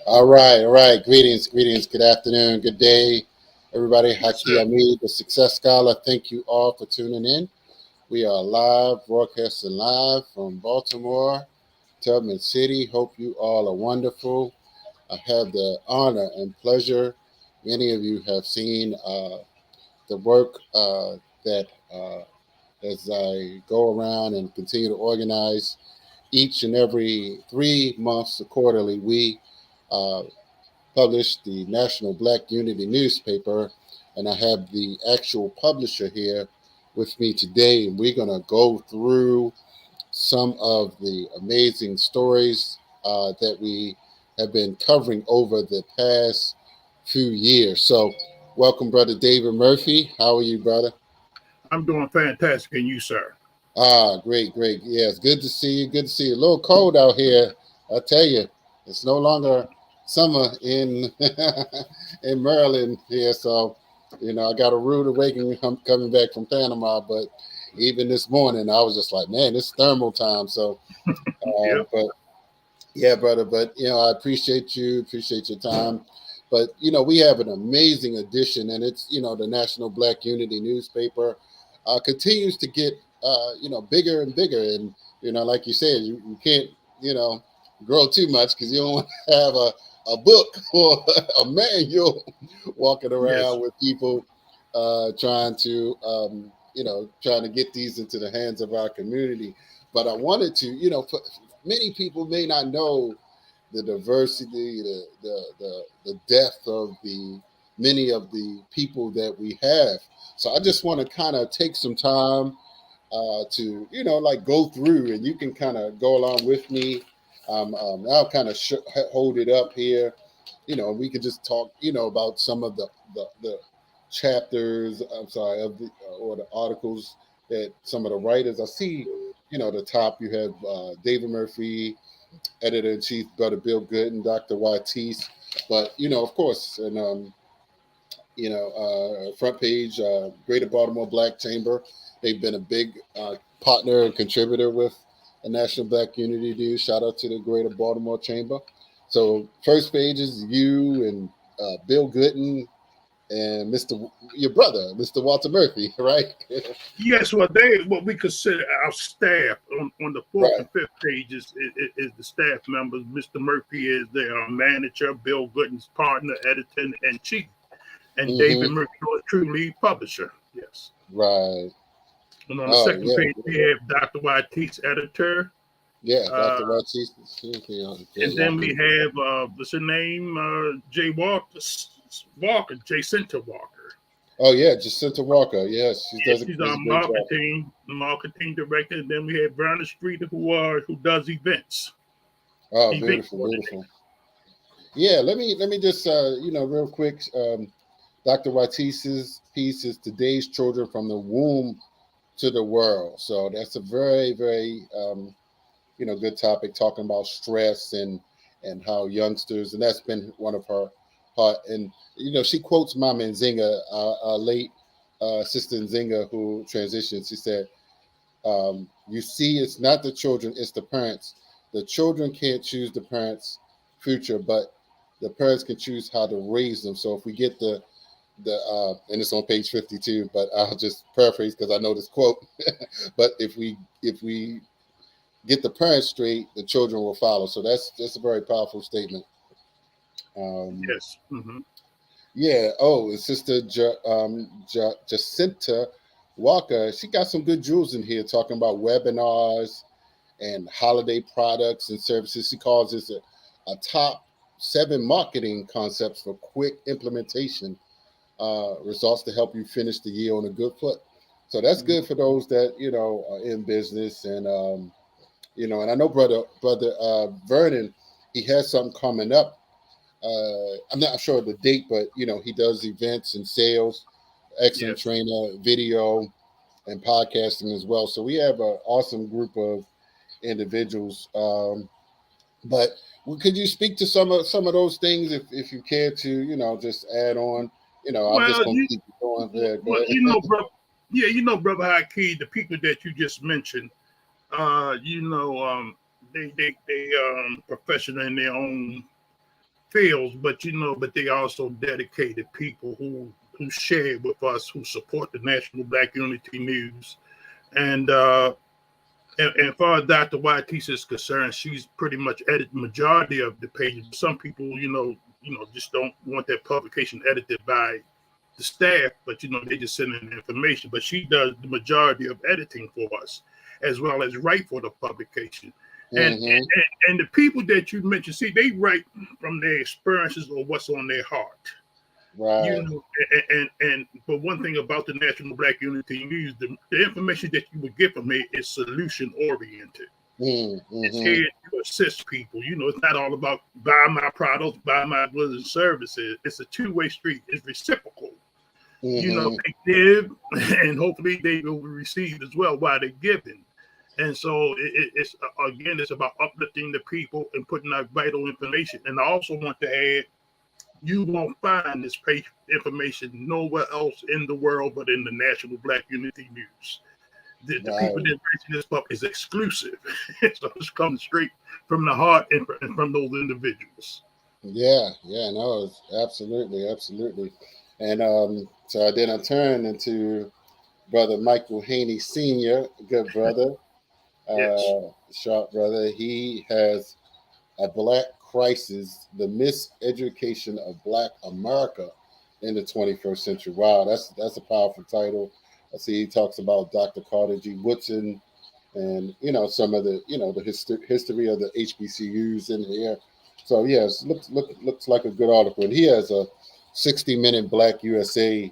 All right, all right. Greetings, greetings. Good afternoon, good day, everybody. Yes, Haki sir. Hamid, the Success Scholar. Thank you all for tuning in. We are live, broadcasting live from Baltimore, Tubman City. Hope you all are wonderful. I have the honor and pleasure. Many of you have seen the work that as I go around and continue to organize each and every 3 months quarterly, we uh, published the National Black Unity newspaper, and I have the actual publisher here with me today. And we're going to go through some of the amazing stories that we have been covering over the past few years. So, welcome, Brother David Murphy. How are you, brother? I'm doing fantastic, and you, sir? Ah, great, great. Yeah, it's good to see you. Good to see you. A little cold out here. I tell you, it's no longer summer in in Maryland here. So, I got a rude awakening coming back from Panama. But even this morning, I was just like, man, it's thermal time. So, Yep. but yeah, brother. But I appreciate you. Appreciate your time. But we have an amazing edition, and it's the National Black Unity newspaper continues to get bigger and bigger, and like you said, you can't you know grow too much because you don't want to have a book or a manual walking Yes. around with people trying to get these into the hands of our community. But I wanted to, many people may not know the diversity, the depth of the many of the people that we have. So I just want to kind of take some time to like go through, and you can kind of go along with me. I'll kind of hold it up here. We could just talk, about some of the chapters. I'm sorry, of the or the articles that some of the writers. I see, the top you have David Murphy, editor in chief, Brother Bill Gooden, Dr. Watis. But of course, and front page, Greater Baltimore Black Chamber. They've been a big partner and contributor with the National Black Unity News. Shout out to the Greater Baltimore Chamber. So first page is you and Bill Gooden and your brother, Mr. Walter Murphy, right? Yes. What we consider our staff on the fourth Right. and fifth pages is the staff members. Mr. Murphy is their manager. Bill Gooden's partner, editor in chief, and David Mm-hmm. Murphy, true lead publisher. Yes. Right. And on the Oh second yeah, page, we have Dr. YT's editor. yeah. Uh, Dr. Watis. and then we have what's her name? Jay Walker, Jacinta Walker. Oh yeah, Jacinta Walker. Yes, she Yeah, does she's a our great job. marketing director. And then we have Verna Street, who does events, Oh, event beautiful, coordinator. beautiful. Yeah, let me just real quick. Dr. Watis's piece is today's children from the womb to the world. So that's a very, very good topic, talking about stress and how youngsters, and that's been one of her. And she quotes Mama Nzinga, late sister Nzinga, who transitioned. She said, "You see, it's not the children, it's the parents. The children can't choose the parents' future, but the parents can choose how to raise them." So if we get the and it's on page 52, but I'll just paraphrase because I know this quote. But if we get the parents straight, the children will follow. So that's a very powerful statement. Um, Yes. Hmm. yeah. Oh, and Sister Jacinta Walker, she got some good jewels in here talking about webinars and holiday products and services. She calls this a top 7 marketing concepts for quick implementation results to help you finish the year on a good foot. So that's good for those that are in business, and I know brother Vernon, he has something coming up. I'm not sure of the date, but he does events and sales, excellent Yes. trainer, video and podcasting as well. So we have an awesome group of individuals. But could you speak to some of those things if you care to, just add on? I'm just Well, gonna keep it going there. Go well, ahead. bro. Yeah, brother Haki, the people that you just mentioned, uh, you know, um, they professional in their own fields, but but they also dedicated people who share with us, who support the National Black Unity News. And as far as Dr. YT is concerned, she's pretty much edited the majority of the pages. Some people, just don't want their publication edited by the staff, but they just send in the information. But she does the majority of editing for us, as well as write for the publication. And, Mm-hmm. and the people that you mentioned, see, they write from their experiences or what's on their heart. Right. But one thing about the National Black Unity News, the information that you would get from it is solution oriented. Mm-hmm. It's here to assist people. It's not all about buy my products, buy my goods and services. It's a two-way street. It's reciprocal. Mm-hmm. They give, and hopefully they will receive as well while they're giving. And so it's about uplifting the people and putting out vital information. And I also want to add, you won't find this information nowhere else in the world but in the National Black Unity News. The people that reach this book is exclusive. So it's coming straight from the heart and from those individuals. Yeah, no, it's absolutely. And so then I turned into Brother Michael Haney Sr., good brother, Yes. sharp brother. He has a Black Crisis, the Miseducation of Black America in the 21st Century. Wow, that's a powerful title. I see he talks about Dr. Carter G. Woodson and some of the the history of the HBCUs in here. So yes, looks like a good article. And he has a 60-minute Black USA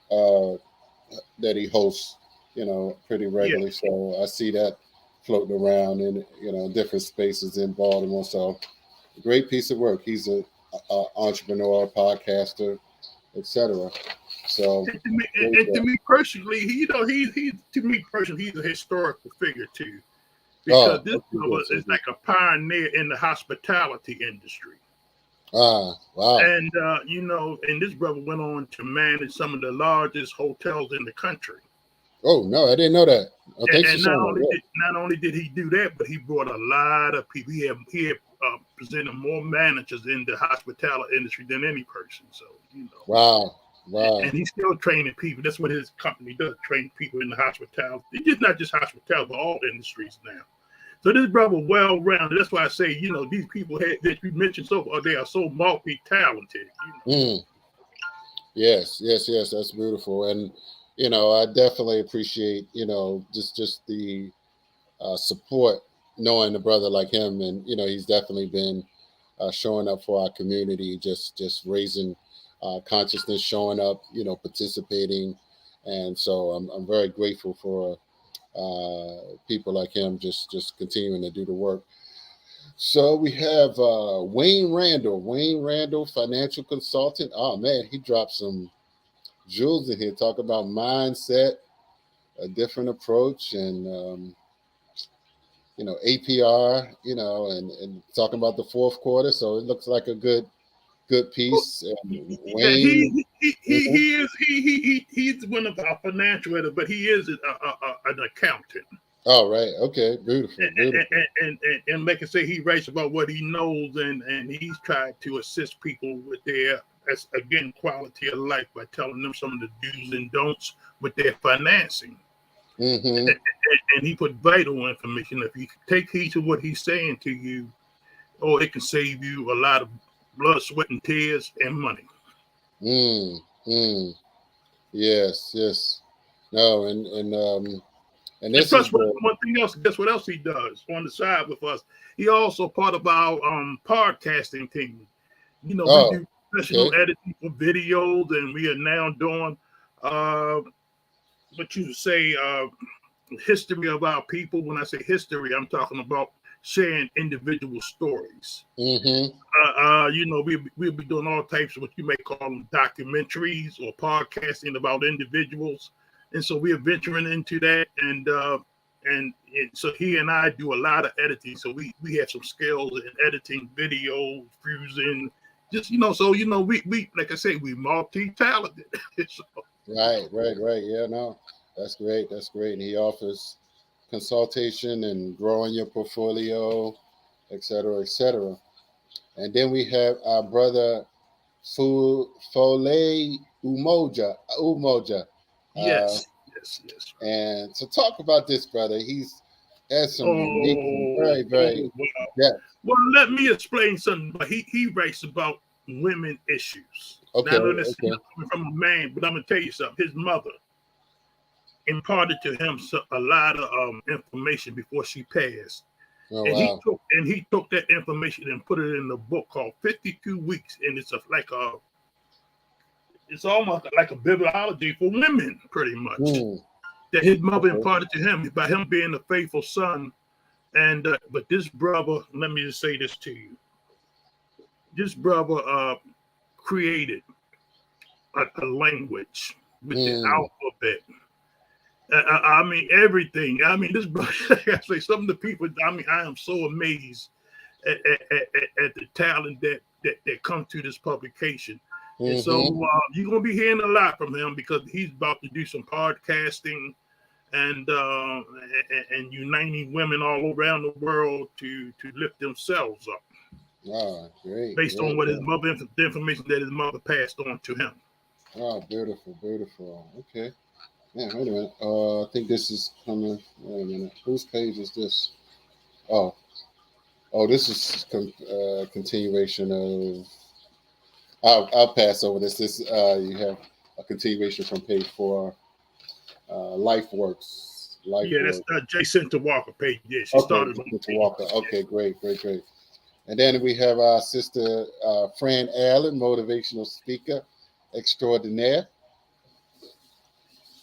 that he hosts, pretty regularly. Yeah. So I see that floating around in different spaces in Baltimore. So great piece of work. He's a entrepreneur, podcaster, etc. So to me personally, he's a historical figure too, because this brother is like a pioneer in the hospitality industry. Wow. And and this brother went on to manage some of the largest hotels in the country. Oh no, I didn't know that. Oh, and not only did he do that, but he brought a lot of people. He had presented more managers in the hospitality industry than any person. So Wow. And he's still training people. That's what his company does: train people in the hospitality. It's just not just hospitality, but all industries now. So this brother well-rounded. That's why I say, these people that you mentioned so far, they are so multi-talented. Yes, that's beautiful. And I definitely appreciate just the support, knowing a brother like him, and he's definitely been showing up for our community, just raising consciousness, showing up, participating, and so I'm very grateful for people like him just continuing to do the work. So we have Wayne Randall, financial consultant. Oh man, he dropped some jewels in here. Talk about mindset, a different approach, and APR, and talking about the fourth quarter. So it looks like a good piece. Wayne, he's one of our financial editors, but he is an accountant. Oh, right. Okay. Beautiful. And like I say, he writes about what he knows, and he's tried to assist people with their, again, quality of life by telling them some of the do's and don'ts with their financing. Mm-hmm. And he put vital information. If you take heed to what he's saying to you, it can save you a lot of blood, sweat, and tears, and money. Yes. No, and this plus, is one thing else. Guess what else he does on the side with us? He also part of our podcasting team. We do professional editing for videos, and we are now doing what you say history of our people. When I say history, I'm talking about sharing individual stories. Mm-hmm. We'll be doing all types of what you may call them documentaries or podcasting about individuals. And so we are venturing into that, and so he and I do a lot of editing. So we have some skills in editing video, fusing, just we like I say, we multi-talented. So. Right. Yeah, no, that's great. And he offers consultation and growing your portfolio, et cetera. And then we have our brother Fole Umoja. Uh, Yes, yes, yes. and to talk about this brother, he's has some unique and Oh, very, very wow. depth. Well, let me explain something. But he writes about women issues. Now, I know Okay, this is okay. coming from a man, but I'm gonna tell you something. His mother imparted to him a lot of information before she passed, Oh and wow. he took that information and put it in a book called 52 Weeks, and it's almost like a bibliology for women, pretty much. Hmm. That his mother Okay. imparted to him by him being a faithful son. And but this brother, let me just say this to you: this brother created a language with the Hmm. alphabet. I mean everything. I mean this brother. I say some of the people. I mean I am so amazed at the talent that comes to this publication. And so Mm-hmm. you're gonna be hearing a lot from him because he's about to do some podcasting and uniting women all around the world to lift themselves up Ah, great, based on great, what his great. mother the information that his mother passed on to him. Oh, beautiful, beautiful. Okay. Yeah, wait a minute. I think this is coming. Wait a minute. Whose page is this? Oh, oh, this is continuation of. I'll pass over this. This you have a continuation from page 4. Life works. Life Yeah, that's works. Jacinta Walker page. Yeah, she Okay, started on Mr. page. Walker. Okay, great, great, great. And then we have our sister Fran Allen, motivational speaker extraordinaire.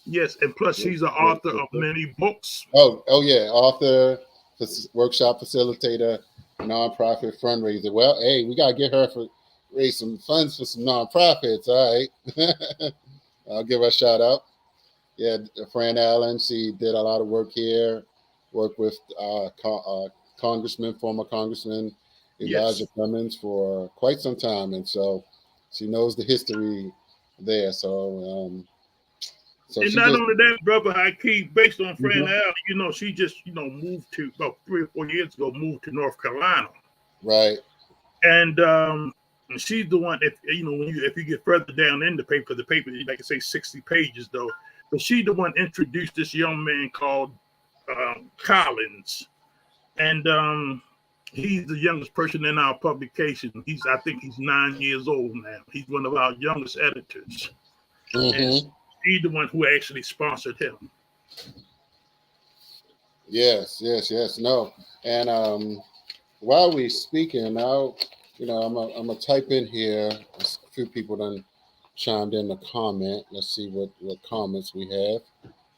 Yes, and plus Great, she's the great author of sister. many books. Oh yeah, author, workshop facilitator, nonprofit fundraiser. Well, hey, we gotta get her for raise some funds for some nonprofits. All right, I'll give her a shout out. Yeah, Fran Allen. She did a lot of work here. Worked with Congressman, former Congressman Elijah Yes. Cummings for quite some time, and so she knows the history there. So And she not just only that, brother Hakeem, based on Fran Mhm. Allen, she just, moved to about 3 or 4 years ago, moved to North Carolina. Right. And she's the one. If if you get further down in the paper, like I say, 60 pages though. But she's the one introduced this young man called Collins, and he's the youngest person in our publication. I think he's 9 years old now. He's one of our youngest editors, and Mm-hmm. she's the one who actually sponsored him. Yes, yes, yes. No, and while we speaking now, I'm gonna type in here. A few people done chimed in the comment. Let's see what comments we have.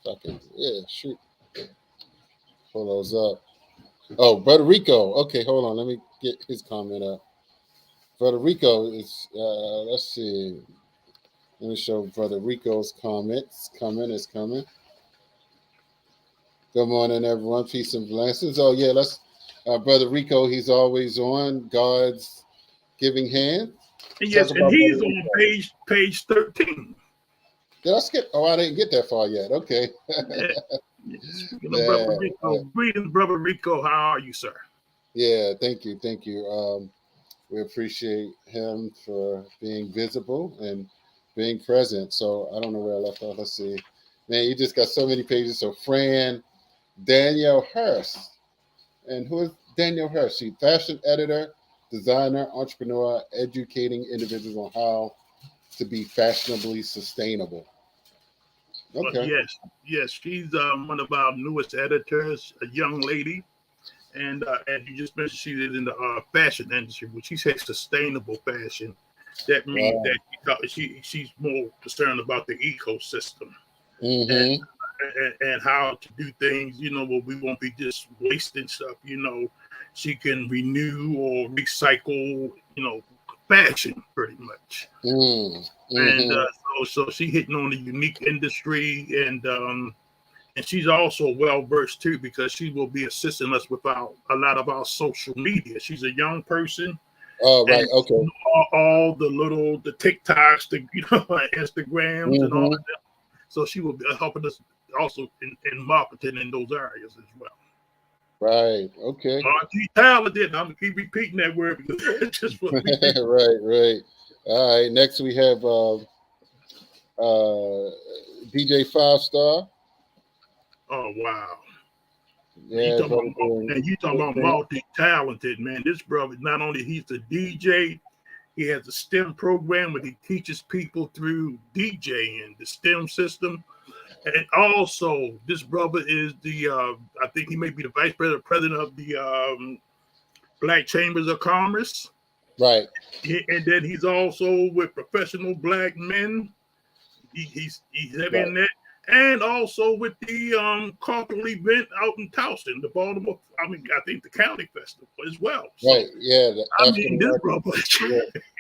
So I can shoot, pull those up. Oh, Brother Rico. Okay, hold on. Let me get his comment up. Brother Rico is. Let's see. Let me show Brother Rico's comments. Comment is coming. Good morning, everyone. Peace and blessings. Oh yeah, let's. Brother Rico, he's always on God's giving hand. And Talk yes, and about Brother he's on Rico. page 13. Did I skip? Oh, I didn't get that far yet. Okay. Yeah. Speaking of Brother Yeah. Rico, greetings, Brother Rico. How are you, sir? Yeah. Thank you. Thank you. We appreciate him for being visible and being present. So I don't know where I left off. Let's see. Man, you just got so many pages. So Fran, Danielle Hurst. And who is Danielle Hurst? She's fashion editor, designer, entrepreneur, educating individuals on how to be fashionably sustainable. Okay. Yes, she's one of our newest editors, a young lady, and as you just mentioned, she is in the fashion industry, which she says sustainable fashion. That means Wow. that she's more concerned about the ecosystem and Mm-hmm. and how to do things, where we won't be just wasting stuff. She can renew or recycle, fashion pretty much. And Mm-hmm. so she hitting on the unique industry, and she's also well versed too because she will be assisting us with a lot of our social media. She's a young person, Oh, and right. Okay. all the TikToks, the Instagrams, and all Mm-hmm. of that. So she will be helping us also in marketing in those areas as well. Right. Okay. Multi-talented. I'm gonna keep repeating that word because it's just what we do. Right. All right. Next we have DJ Five Star. Oh wow. Yeah, brother doing You talking big about things. multi-talented, man. This brother, not only he's a DJ, he has a STEM program where he teaches people through DJing, the STEM system. And also, this brother is I think he may be the vice president of the Black Chambers of Commerce. Right. And then he's also with Professional Black Men. He's heavy in that. And also with the cultural event out in Towson, the Baltimore, I think the county festival as well. So, Right. Yeah. This brother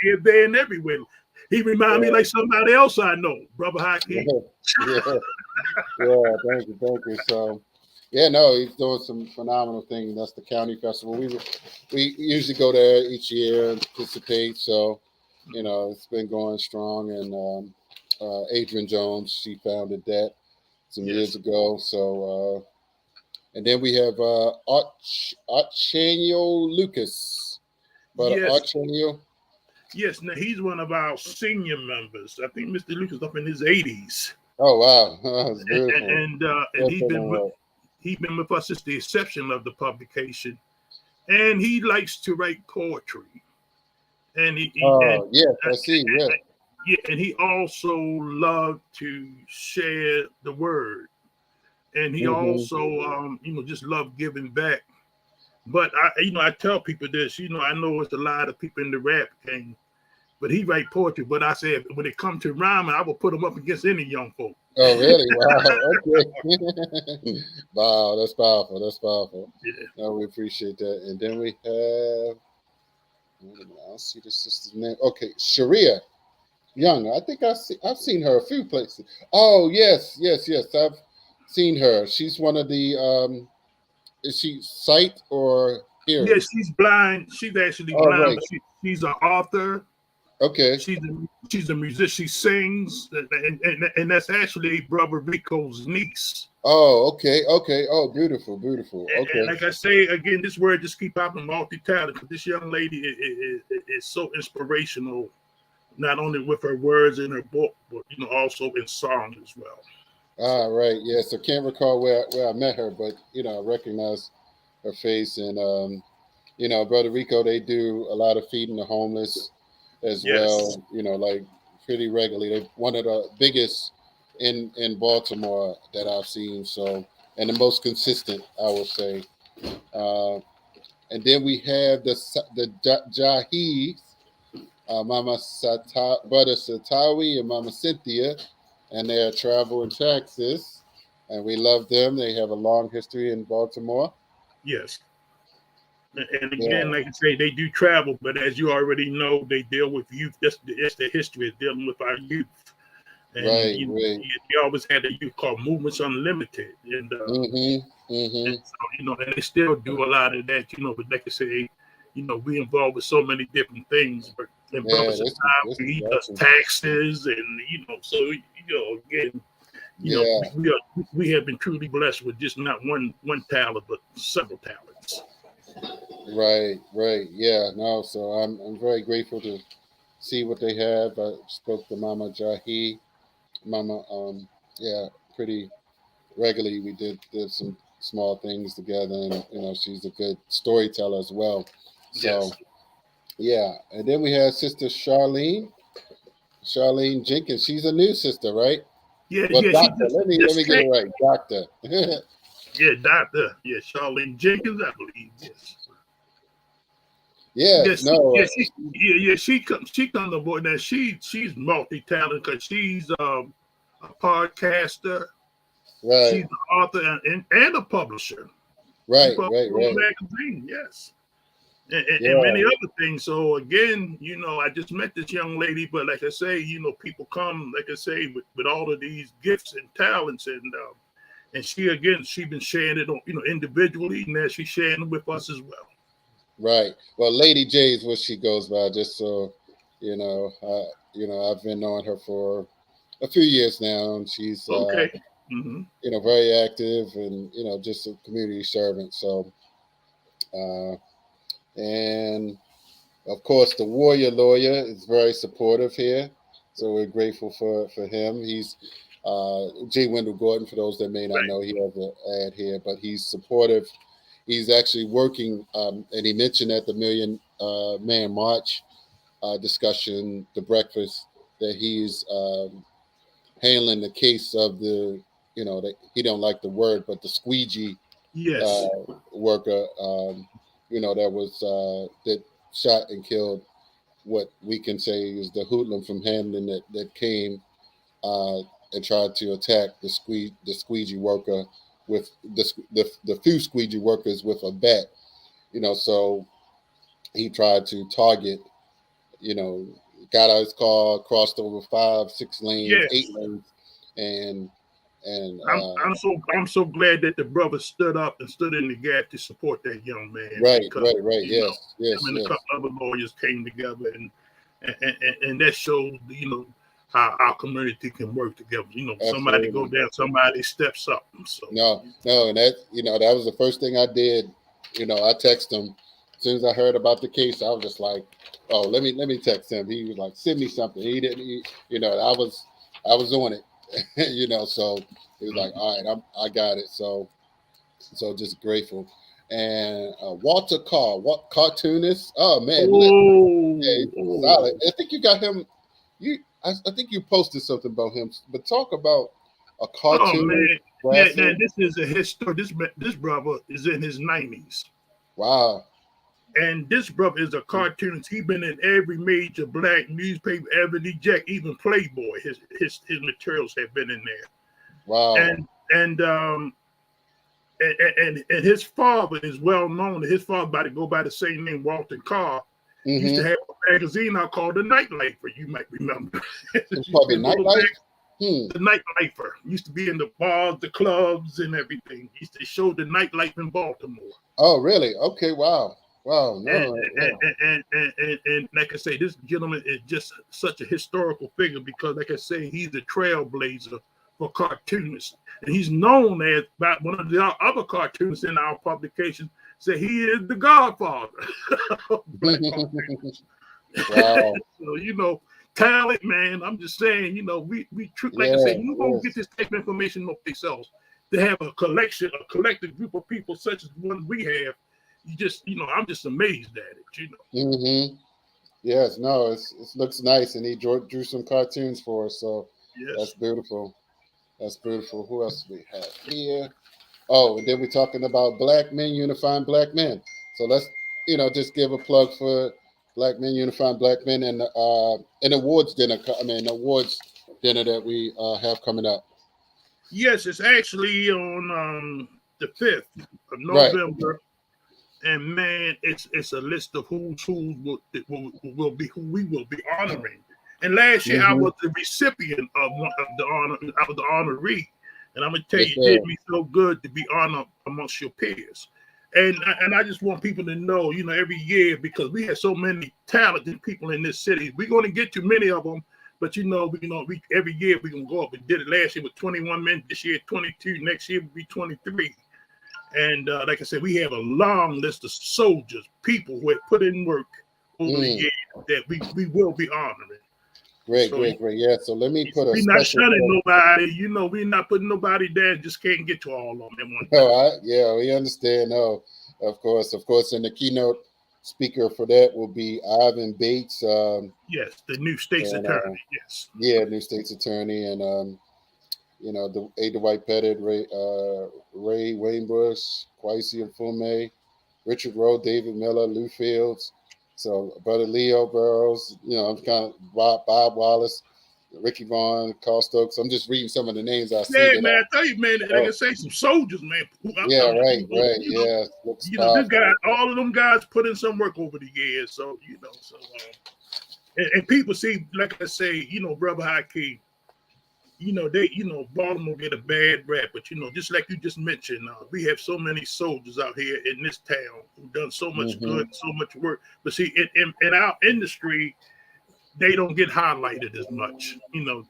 here, there, and everywhere. He reminds me like somebody else I know, Brother Hockey. Yeah. Thank you. So, yeah, no, he's doing some phenomenal things. That's the county festival. We usually go there each year and participate. So, it's been going strong. And Adrian Jones, she founded that some years ago. So, and then we have Archenio Lucas. Archenio. Yes, now he's one of our senior members. I think Mr. Lucas up in his 80s. Oh wow, that's beautiful. And he's been with us since the inception of the publication, and he likes to write poetry. And I see. And he also loved to share the word, and he also just loved giving back. But I tell people this, I know it's a lot of people in the rap game, but he write poetry. But I said when it comes to rhyming, I will put him up against any young folk. Oh really? Wow. Okay. Wow, that's powerful. Yeah. No, we appreciate that. And then we have, I'll see the sister's name. Okay, Sharia Young. I think I've seen her a few places. Oh yes. I've seen her. She's one of the is she sight or hearing? Yeah, she's blind. She's actually blind, right. But she's an author. Okay. She's a musician. She sings, and that's actually Brother Rico's niece. Oh, okay. Oh, beautiful. Okay. And like I say again, this word just keep popping, multi-talented. This young lady is so inspirational, not only with her words in her book, but also in song as well. Ah, right. Yes, I can't recall where I met her, but I recognize her face. And Brother Rico, they do a lot of feeding the homeless as well. Like pretty regularly. They're one of the biggest in Baltimore that I've seen. So, and the most consistent, I will say. And then we have the Jahis, Brother Satawi and Mama Cynthia. And they are travel in Texas, and we love them. They have a long history in Baltimore. Yes. And again, like I say, they do travel, but as you already know, they deal with youth. That's the history of dealing with our youth. And right. They always had a youth called Movements Unlimited. And, and so, and they still do a lot of that, but like I say, we involved with so many different things. But in he does taxes, and so again, we have been truly blessed with just not one talent, but several talents. Right. Yeah. No. So I'm very grateful to see what they have. I spoke to Mama Jahi, pretty regularly. We did some small things together, and she's a good storyteller as well. So, yeah. And then we have Sister Charlene Jenkins. She's a new sister, right? Yeah, doctor. Let me get it right, doctor. Doctor. Yeah, Charlene Jenkins, I believe. Yes. She comes aboard now. She's multi-talented because she's a podcaster. Right. She's an author and a publisher. Right. Magazine, yes. And many other things. So again, I just met this young lady, but like I say, people come, like I say, with all of these gifts and talents, and she's been sharing it on, individually, and now she's sharing it with us as well. Right. Well, Lady J is what she goes by, just so I've been knowing her for a few years now, and she's very active and just a community servant. So And of course, the Warrior Lawyer is very supportive here. So we're grateful for him. He's J. Wendell Gordon, for those that may not know, he has an ad here, but he's supportive. He's actually working, and he mentioned at the Million Man March discussion, the breakfast, that he's handling the case of the, that he don't like the word, but the squeegee worker, that was that shot and killed what we can say is the hoodlum from Hamden that came and tried to attack the squeegee worker with the few squeegee workers with a bat. So he tried to target, got out his car, crossed over 5, 6 lanes, 8 lanes, and I'm so glad that the brother stood up and stood in the gap to support that young man. Right. Yes. Him and a couple other lawyers came together, and that shows, how our community can work together. Somebody go down, somebody steps up. So no, and that that was the first thing I did. I texted him as soon as I heard about the case. I was just like, oh, let me text him. He was like, send me something. He didn't. I was on it. So he was like, all right, I got it. So just grateful. And Walter Carr, cartoonist. Oh man, solid. I think you got him. I think you posted something about him, but talk about a cartoonist. Oh man, yeah, this is a history. This brother is in his 90s. Wow. And this brother is a cartoonist. He's been in every major black newspaper, Ebony Jack, even Playboy. His materials have been in there. Wow. And his father is well known. His father go by the same name, Walter Carr. He used to have a magazine out called The Nightlifer. You might remember. It's called The Nightlife? The Nightlifer. Used to be in the bars, the clubs, and everything. Used to show the nightlife in Baltimore. Oh, really? Okay, wow. Wow. No, and like I say, this gentleman is just such a historical figure because, like I say, he's a trailblazer for cartoonists. And he's known as, by one of the other cartoonists in our publication, say he is the godfather. Wow. So, talent, man. I'm just saying, we like I say, you don't get this type of information no place else. To have a collective group of people such as the one we have, I'm just amazed at it, Yes, no, it looks nice, and he drew some cartoons for us, so that's beautiful. That's beautiful. Who else do we have here? Oh, and then we're talking about Black Men Unifying Black Men. So let's, just give a plug for Black Men Unifying Black Men and an awards dinner. Awards dinner that we have coming up. Yes, it's actually on the 5th of November. Right. And man, it's a list of who will be who we will be honoring. And last year I was the recipient of the honor. I was the honoree, and I'm gonna tell you, it did me so good to be honored amongst your peers. And I just want people to know, every year, because we have so many talented people in this city, we're going to get to many of them. But we every year we're gonna go up. We did it last year with 21 men. This year 22. Next year will be 23. And like I said, we have a long list of soldiers, people who have put in work over the years that we will be honoring. Great. Yeah. So let me put a. We're not shunning nobody. We're not putting nobody down. Just can't get to all of them at one time. We understand. No, of course. And the keynote speaker for that will be Ivan Bates. Yes, the new state's attorney. Yes. Yeah, new state's attorney, and the A. Dwight Pettit, Ray Wainbush, Kwesi Mfume, Richard Rowe, David Miller, Lou Fields. So, Brother Leo Burrows, I'm kind of Bob Wallace, Ricky Vaughn, Carl Stokes. I'm just reading some of the names I see. Yeah, man, I tell you, man, like I say, some soldiers, man. Right. This guy, all of them guys put in some work over the years. So, and people see, like I say, Brother Hakeem, Baltimore get a bad rap, but just like you just mentioned, we have so many soldiers out here in this town who've done so much good, so much work. But see, in our industry, they don't get highlighted as much. If you're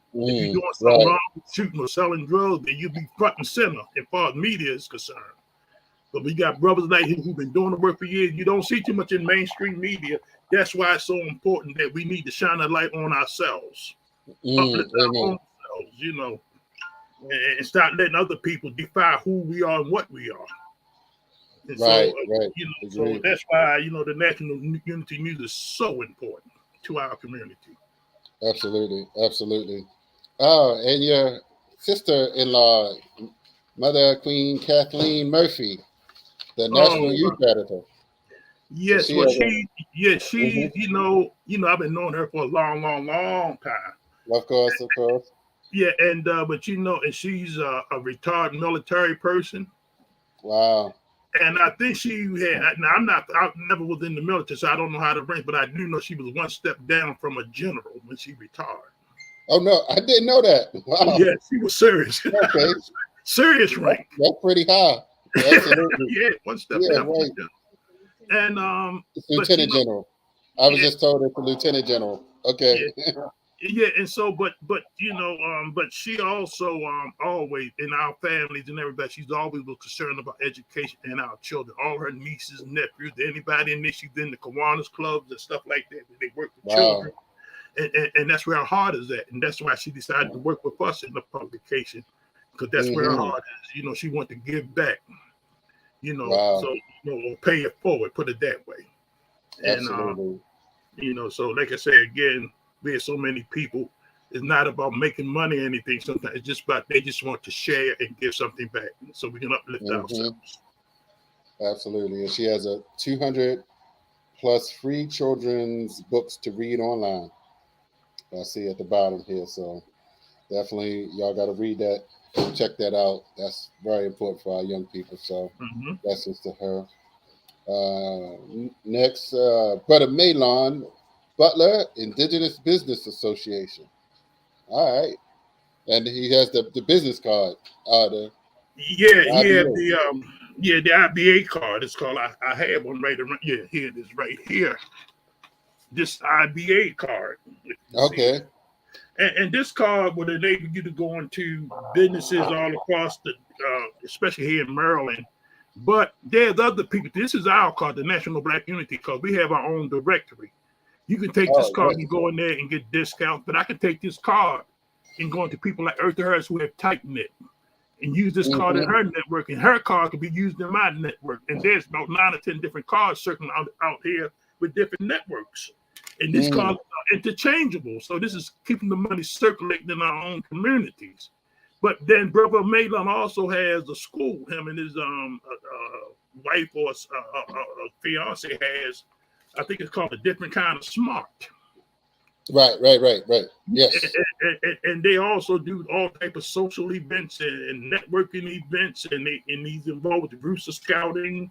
doing something wrong, shooting or selling drugs, then you'll be front and center as far as media is concerned. But we got brothers like him who've been doing the work for years. You don't see too much in mainstream media. That's why it's so important that we need to shine a light on ourselves, uplift our own selves, you know, and start letting other people define who we are and what we are. And Right, so, right. you know, so that's why, you know, the National Unity Music is so important to our community. Absolutely, absolutely. Oh, and your sister-in-law, Mother Queen Kathleen Murphy, the National Youth Editor. Yes, So well, she's, you know, I've been knowing her for a long, long, long time. Of course, of course. Yeah, and but you know, and she's a retired military person. Wow. And I think she had. Now I never was in the military, so I don't know how to rank, but I do know she was one step down from a general when she retired. Oh no, I didn't know that. Wow. Yeah, she was serious. Okay. Serious rank. That's pretty high. Absolutely. Yeah, one step down. Right. And it's Lieutenant General. I was just told it's a Lieutenant General. Okay. Yeah, and so, but you know, but she also always in our families and everybody, she's always was concerned about education and our children. All her nieces, nephews, anybody in this, she's in the Kiwanis clubs and stuff like that. They work with children, and that's where her heart is at, and that's why she decided to work with us in the publication, because that's where her heart is. You know, she wants to give back. You know, so you know, pay it forward. Put it that way. Absolutely. And you know, so like I say again. We have so many people. It's not about making money or anything. Sometimes it's just about they just want to share and give something back, so we can uplift ourselves. Absolutely, and she has a 200 plus free children's books to read online. I see at the bottom here, so definitely y'all got to read that. Check that out. That's very important for our young people. So blessings to her. Next, Brother Malon Butler, Indigenous Business Association. All right. And he has the business card. The IBA card. It's called, I have one right around. Yeah, here it is right here. This IBA card. Okay. And this card would enable you to go into businesses all across the, especially here in Maryland. But there's other people. This is our card, the National Black Unity card. We have our own directory. You can take this card and go in there and get discounts, but I can take this card and go into people like Eartha Harris who have Tight-Knit and use this card in her network, and her card can be used in my network. And there's about 9 or 10 different cards circling out here with different networks. And this card is interchangeable. So this is keeping the money circulating in our own communities. But then Brother Malon also has a school. Him and his wife or fiance has, I think it's called A Different Kind of Smart. Right. Yes. And they also do all type of social events and networking events, and he's involved with the Brewster Scouting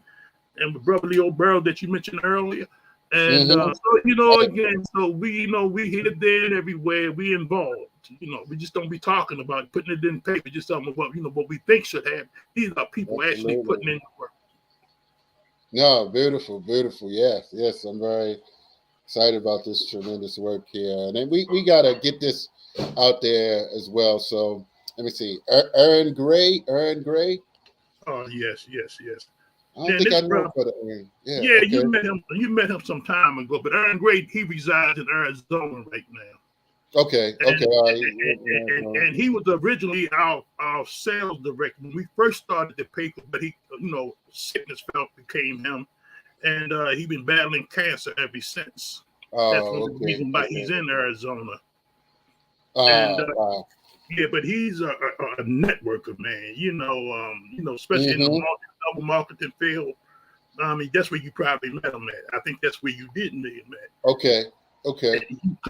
and with Brother Leo Burrow that you mentioned earlier. And so you know, again, so we here, there, and everywhere. We involved. You know, we just don't be talking about it, putting it in paper, just talking about what we think should happen. These are people actually putting in the work. No, beautiful. Yes. I'm very excited about this tremendous work here. And then we got to get this out there as well. So let me see. Aaron Gray. Oh, yes. I don't think I know Brother Aaron. Yeah, okay. You met him some time ago, but Aaron Gray, he resides in Arizona right now. Okay. And he was originally our sales director when we first started the paper, but he, you know, sickness became him, and he's been battling cancer ever since. That's one of the reasons why he's in Arizona. Yeah, but he's a networker, man. You know, especially in the marketing field. I mean, that's where you probably met him at. I think that's where you did meet him at. Okay.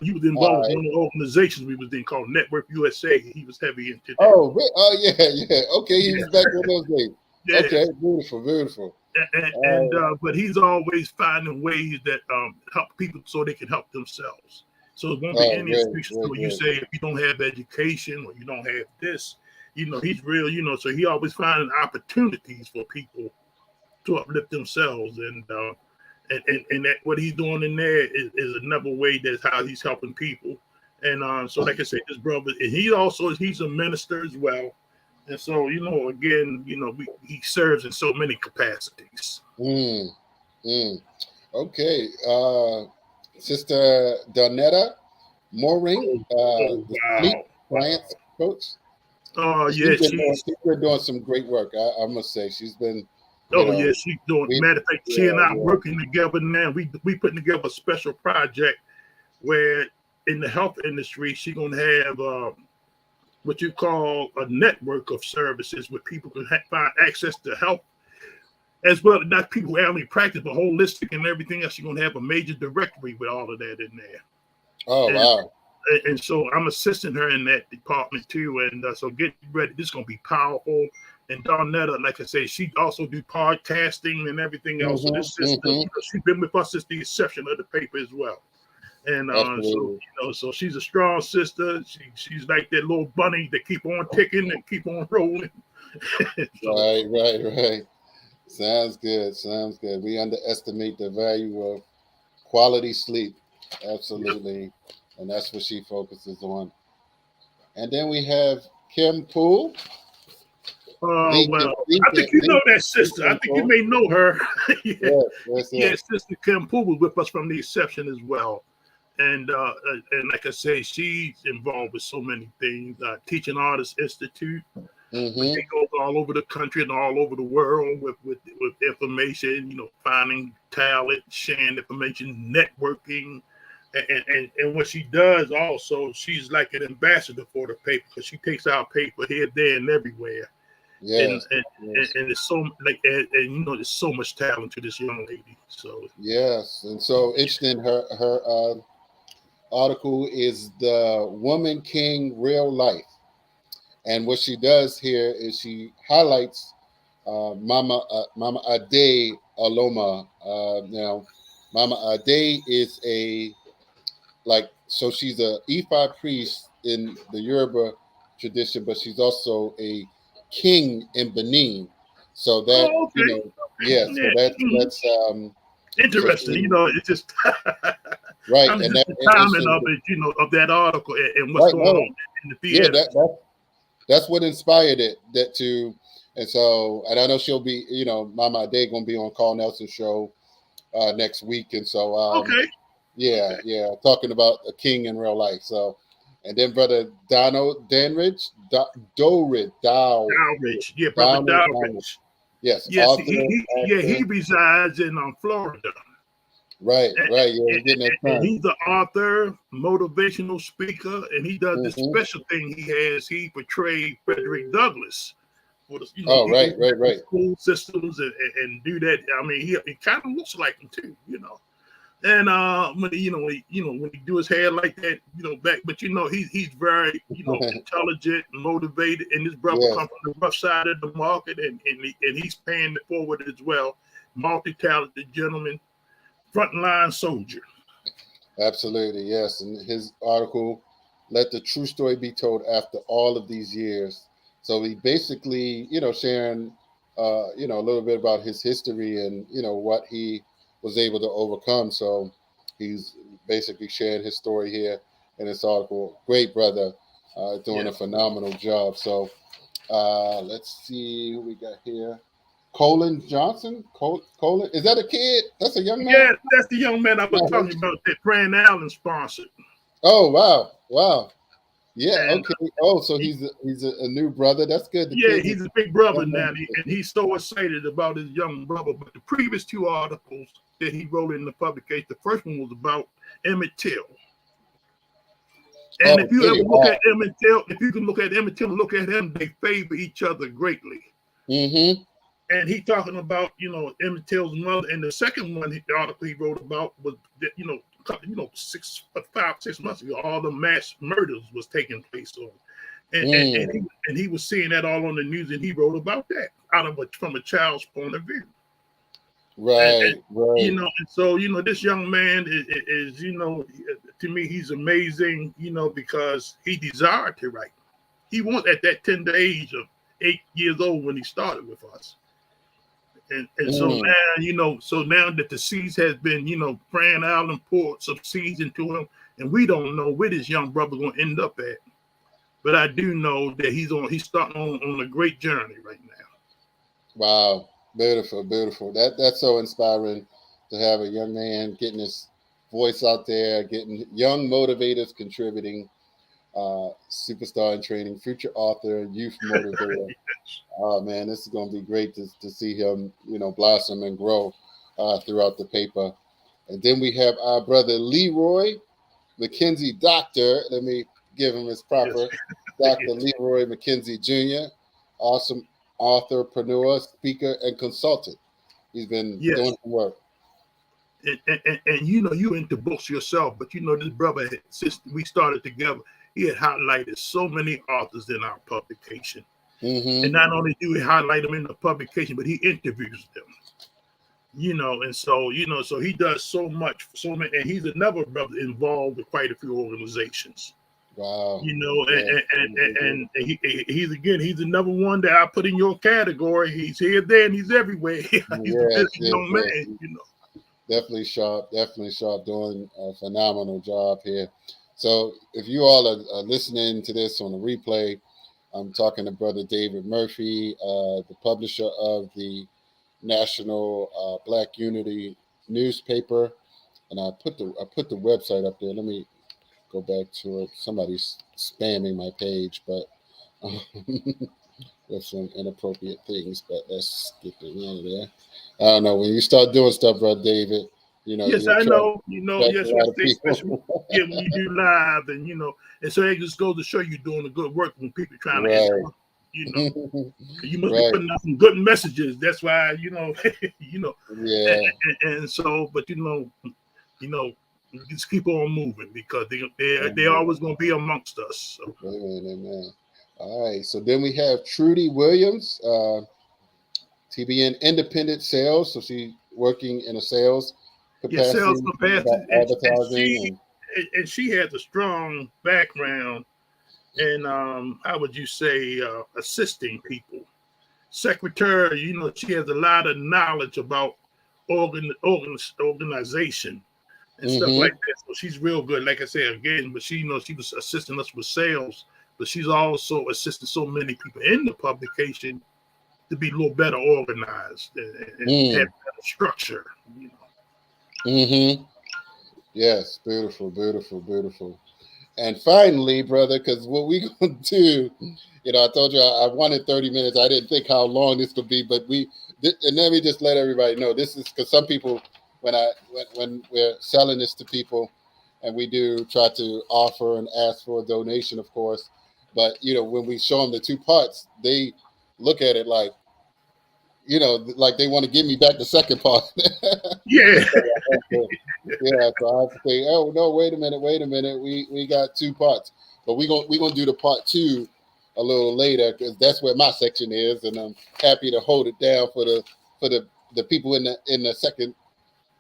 He was involved in one of the organizations we was in called Network USA. He was heavy into that. Oh yeah. Okay, he was back in those days. Yeah. Okay, beautiful. And but he's always finding ways that help people so they can help themselves. So it won't be any excuses when you say if you don't have education or you don't have this, you know, he's real, you know, so he always finding opportunities for people to uplift themselves. And that what he's doing in there is another way that's how he's helping people. And so like I said, his brother, and he's a minister as well. And so, again, he serves in so many capacities. Mm, mm. Okay. Sister Donetta Mooring, Oh, the sleep wow. science coach. Oh, She's yeah, been doing some great work. I must say, she's been, she's doing. we, Matter of fact, she yeah, and I yeah. working together now. We putting together a special project where in the health industry, she's gonna have what you call a network of services where people can find access to health, as well, not people who only practice, but holistic and everything else. She's gonna have a major directory with all of that in there. Oh, wow. And so I'm assisting her in that department too. And so get ready. This is going to be powerful. And Donetta, like I say, she also do podcasting and everything else. So this sister, she's been with us since the inception of the paper as well. And so she's a strong sister. She's like that little bunny that keep on ticking and keep on rolling. So, right. Sounds good. We underestimate the value of quality sleep. Absolutely. Yep. And that's what she focuses on. And then we have Kim Poole. Well, I think you know that sister. I think you may know her. Yes, Sister Kim Poole was with us from the inception as well. And like I say, she's involved with so many things. Teaching Artists Institute. They go all over the country and all over the world with information, finding talent, sharing information, networking. And what she does also, she's like an ambassador for the paper because she takes our paper here, there, and everywhere. Yes. And it's so there's so much talent to this young lady. So yes, and so interesting. Her article is The Woman King Real Life, and what she does here is she highlights Mama Ade Aloma. Now, Mama Ade is she's a Ifa priest in the Yoruba tradition, but she's also a king in Benin. So that so that's interesting. It's just right, and just the timing of it, of that article and what's going on in the theater. Yeah, that's what inspired it. And I know she'll be, Mama Ade gonna be on Carl Nelson show next week, and so Yeah, talking about a king in real life. So, and then Brother Dowridge. Yeah, Brother Dowridge. Yes, he resides in Florida. Right. And he's an author, motivational speaker, and he does this special thing he has. He portrayed Frederick Douglass. Right. School systems and do that. I mean, he kind of looks like him too, And when he do his hair like that, but he's very intelligent, motivated, and his brother comes from the rough side of the market, and he's paying it forward as well. Multi-talented gentleman, frontline soldier. Absolutely, yes. And his article, "Let the True Story Be Told After All of These Years." So he basically, sharing, a little bit about his history and what he was able to overcome. So he's basically sharing his story here in this article. Great brother, doing a phenomenal job. So let's see who we got here. Colin Johnson. Colin, is that a kid? That's a young man? Yeah, that's the young man I was talking about that Fran Allen sponsored. Oh, wow. Yeah, okay. Oh, so he's a new brother. That's good. He's a big brother now, and he's so excited about his young brother. But the previous two articles that he wrote in the publication, the first one was about Emmett Till. And if you ever look at Emmett Till, if you can look at Emmett Till and look at him, they favor each other greatly. And he talking about, Emmett Till's mother. And the second one, the article he wrote about was, 5-6 months ago, all the mass murders was taking place on. And he was seeing that all on the news, and he wrote about that from a child's point of view. Right. And so, this young man is to me, he's amazing, because he desired to write. He was at that tender age of 8 years old when he started with us. And so now, so now that the seeds has been, Fran Allen poured some seeds into him, and we don't know where this young brother going to end up at. but I do know that he's starting on a great journey right now. Wow, beautiful, beautiful. That's so inspiring to have a young man getting his voice out there, getting young motivators contributing. Superstar in training, future author, youth motivator. Oh man, this is going to be great to see him, blossom and grow throughout the paper. And then we have our brother Leroy McKenzie, Doctor. Let me give him his proper Dr. Yes. Leroy McKenzie Jr. Awesome authorpreneur, speaker, and consultant. He's been doing some work. And you into books yourself, but this brother, since we started together, he had highlighted so many authors in our publication. Mm-hmm. And not only do he highlight them in the publication, but he interviews them. And so so he does so much, so many, and he's another brother involved with quite a few organizations. Wow. And he's another one that I put in your category. He's here, there, and he's everywhere. He's a busy young man, Definitely sharp, doing a phenomenal job here. So if you all are listening to this on a replay, I'm talking to Brother David Murphy, the publisher of the National Black Unity newspaper, and I put the website up there. Let me go back to it. Somebody's spamming my page, but with some inappropriate things. But let's get them out of there. I don't know, when you start doing stuff, Brother David. Yes, I know. Yes, especially when you do live, and and so it just goes to show you doing the good work when people trying to interrupt. You must be putting out some good messages. That's why Yeah. And so, but just keep on moving because they're always going to be amongst us. So. Amen. All right. So then we have Trudy Williams, TBN Independent Sales. So she's working in a sales capacity, sales capacity, advertising, and she has a strong background in how would you say assisting people. Secretary, she has a lot of knowledge about organization and stuff like that. So she's real good. Like I said again, but she she was assisting us with sales, but she's also assisted so many people in the publication to be a little better organized and have better structure. Yes, beautiful. And finally, brother, because what we gonna do, I told you I wanted 30 minutes. I didn't think how long this could be, but and let me just let everybody know this is because some people, when we're selling this to people, and we do try to offer and ask for a donation, of course, but when we show them the two parts, they look at it like, like they want to give me back the second part. Yeah. So I have to say, oh no, wait a minute. We got two parts, but we're gonna do the part two a little later because that's where my section is, and I'm happy to hold it down for the people in the second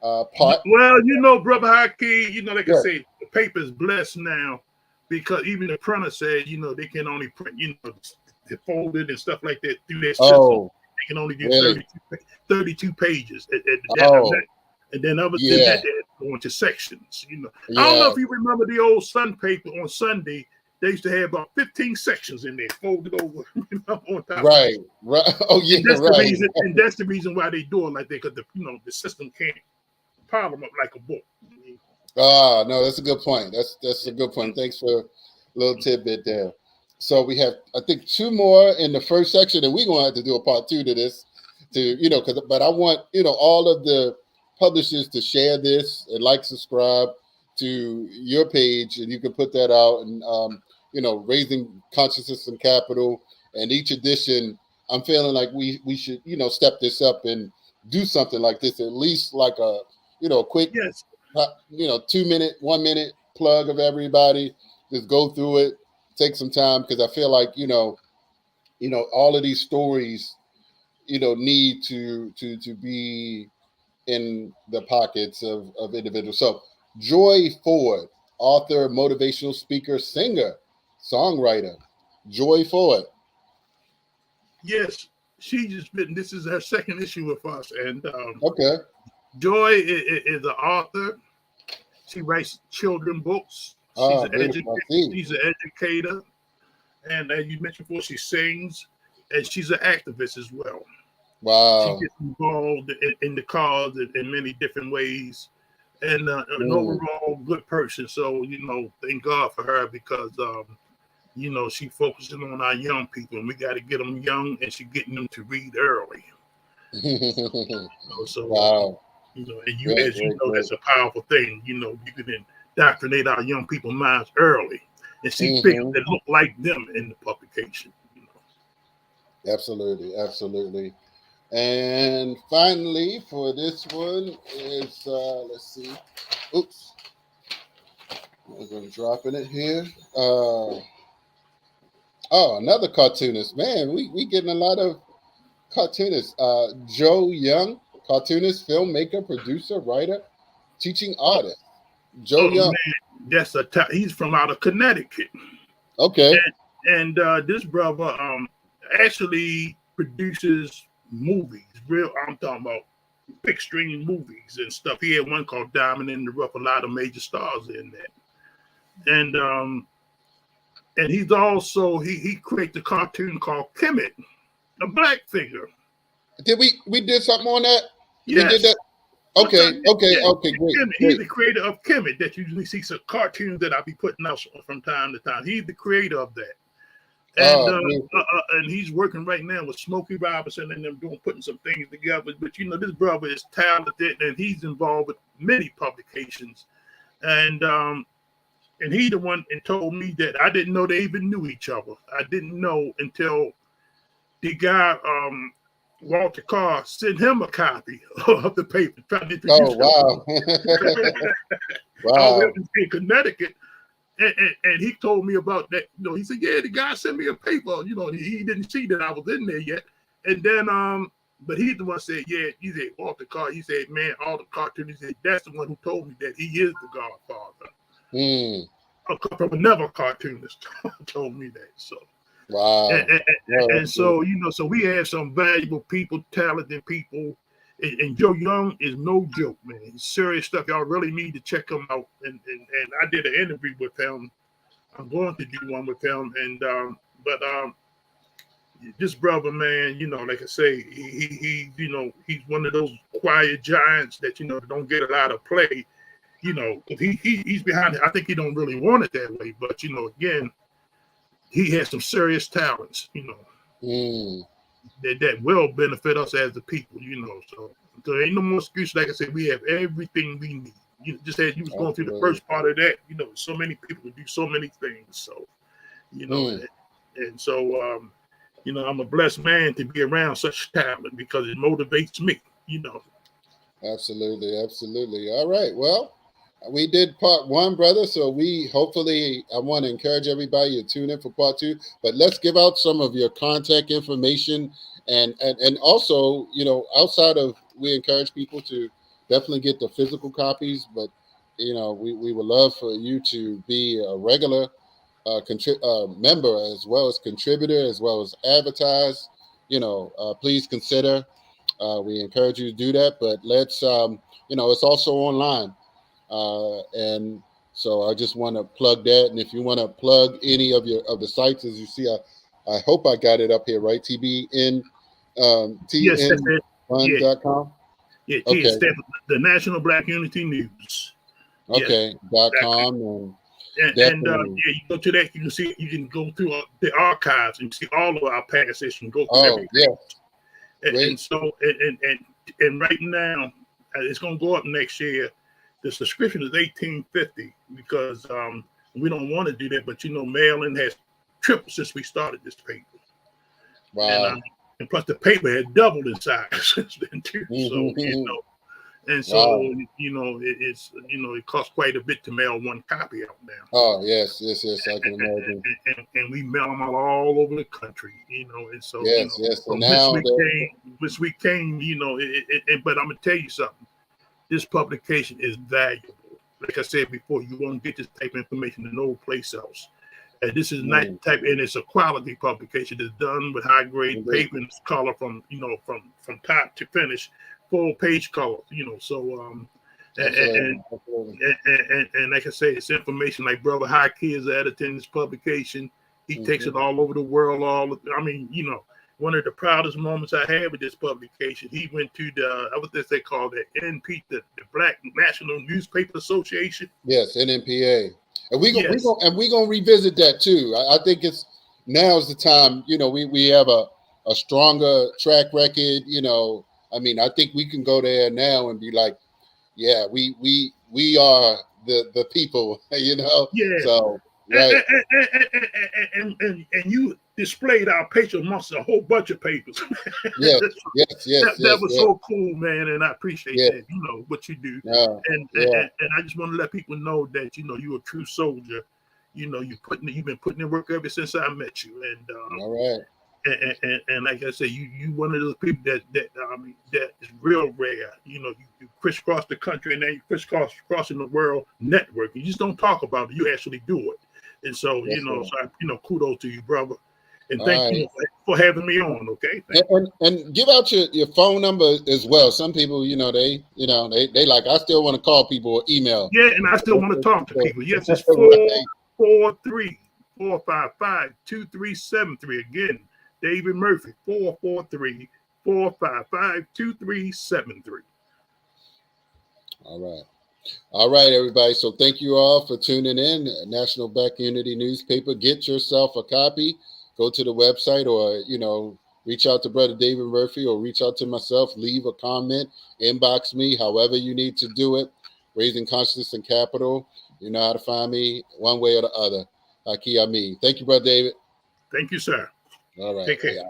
part. Well, Brother Haki, like I say, the paper is blessed now because even the printer said, they can only print, they folded and stuff like that through their system. They can only do 32 pages. And then other than that, they go into sections. I don't know if you remember the old Sun paper on Sunday. They used to have about 15 sections in there, folded over on top. Right. Oh yeah, and that's the reason why they do it like that, because the system can't pile them up like a book. No, that's a good point. That's a good point. Thanks for a little tidbit there. So we have, I think, two more in the first section, and we're gonna have to do a part two to this, but I want all of the publishers to share this and subscribe to your page, and you can put that out, and raising consciousness and capital. And each edition, I'm feeling like we should step this up and do something like this, at least like a quick 2 minute, 1 minute plug of everybody. Just go through it, take some time, because I feel like all of these stories need to be in the pockets of individuals. So Joy Ford, author, motivational speaker, singer, songwriter. Joy Ford. Yes, she just been. This is her second issue with us, and okay. Joy is an author. She writes children books. She's an educator, And as you mentioned before, she sings, and she's an activist as well. She Wow. gets involved in the cause in many different ways, and an Mm. overall good person. So thank God for her because she focusing on our young people, and we got to get them young, and she getting them to read early. Wow. And Great, as you great, know, great. that's a powerful thing. You can indoctrinate our young people minds early, and see figures Hmm. that look like them in the publication. Absolutely, absolutely. And finally, for this one is let's see. Oops, I'm dropping it here. Oh, another cartoonist. Man, we getting a lot of cartoonists. Joe Young, cartoonist, filmmaker, producer, writer, teaching Oh, artist. Joe oh Young. man, he's from out of Connecticut, Okay. and this brother actually produces movies. Real, I'm talking about big screen movies and stuff. He had one called Diamond in the Rough. A lot of major stars in that, and he's also he created a cartoon called Kemet, a black figure. Did we did something on that? We did Yes. that. Okay, okay, Yeah, okay, great, he's great. the creator of Kemet that you usually see some cartoons that I'll be putting out from time to time. He's the creator of that. Beautiful. And he's working right now with Smokey Robinson and them putting some things together. But this brother is talented and he's involved with many publications. And he the one and told me that I didn't know they even knew each other. I didn't know until the guy Walter Carr sent him a copy of the paper trying to introduce Oh him. wow. I Wow. was in Connecticut. And he told me about that. He said, "Yeah, the guy sent me a paper. He didn't see that I was in there yet." And then, but he's the one said, "Yeah." He said, "Walter Carr." He said, "Man, all the cartoons." He said, "That's the one who told me that he is the Godfather." Mm. From another cartoonist told me that. So, Wow. and so so we have some valuable people, talented people. And Joe Young is no joke, man. He's serious stuff. Y'all really need to check him out. And I did an interview with him. I'm going to do one with him. And but this brother, man, like I say, he's one of those quiet giants that don't get a lot of play. Because he's behind it. I think he don't really want it that way. But again, he has some serious talents. Mm. That will benefit us as the people, So there ain't no more excuse. Like I said, we have everything we need. Just as you was going through the Absolutely. first part of that, so many people can do so many things. So, Mm. and so, I'm a blessed man to be around such talent because it motivates me. Absolutely, absolutely. All right. Well, we did part one, brother. So I want to encourage everybody to tune in for part two. But let's give out some of your contact information and also, outside of we encourage people to definitely get the physical copies, but we would love for you to be a regular member as well as contributor as well as advertise. Please consider. We encourage you to do that, but it's also online. And so I just want to plug that. And if you want to plug any of the sites, as you see, I hope I got it up here, right? Yes, that's it. Yeah, tnfund.com. yeah. Okay. The National Black Unity News. Yes, Okay. .com. And and definitely. you go to that, you can go through the archives and see all of our past history and go through Oh, everything. yeah. And so and right now it's going to go up next year. The subscription is $18.50 because we don't want to do that, but mailing has tripled since we started this paper, Wow. and plus the paper had doubled in size since then too. So Mm-hmm. and so Wow. it costs quite a bit to mail one copy out now. Oh, yes, I can imagine. And we mail them out all over the country, and so Yes. so And now this week came, but I'm gonna tell you something. This publication is valuable. Like I said before, you won't get this type of information in no place else. And this is not type, and it's a quality publication. It's done with high grade paper and it's color from from top to finish, full page color. So and like I say, it's information like Brother High Key is editing this publication. He takes it all over the world. I mean, one of the proudest moments I had with this publication, he went to what they call the NP, the Black National Newspaper Association. Yes, NNPA, and we gonna revisit that too. I think now's the time. We have a stronger track record. I mean, I think we can go there now and be like, yeah, we are the people. Yeah. So right. And you displayed our paper amongst a whole bunch of papers. Yes. That was so cool, man, and I appreciate that. What you do. And I just want to let people know that you're a true soldier. You've been putting in work ever since I met you. And all right. And like I said, you one of those people that is real rare. You crisscross the country and then you crossing the world network. You just don't talk about it. You actually do it. And so, kudos to you, brother. And thank you for having me on. Okay. And give out your phone number as well. Some people, they like, I still want to call people or email. Yeah, and I still want to talk to people. Yes, it's 443-455-2373. Again, David Murphy, 443-455-2373. All right, everybody. So thank you all for tuning in. National Black Unity Newspaper. Get yourself a copy. Go to the website or, reach out to Brother David Murphy or reach out to myself. Leave a comment. Inbox me, however you need to do it. Raising Consciousness and Capital. You know how to find me one way or the other. Haki Ami. Thank you, Brother David. Thank you, sir. All right. Take care. Yeah.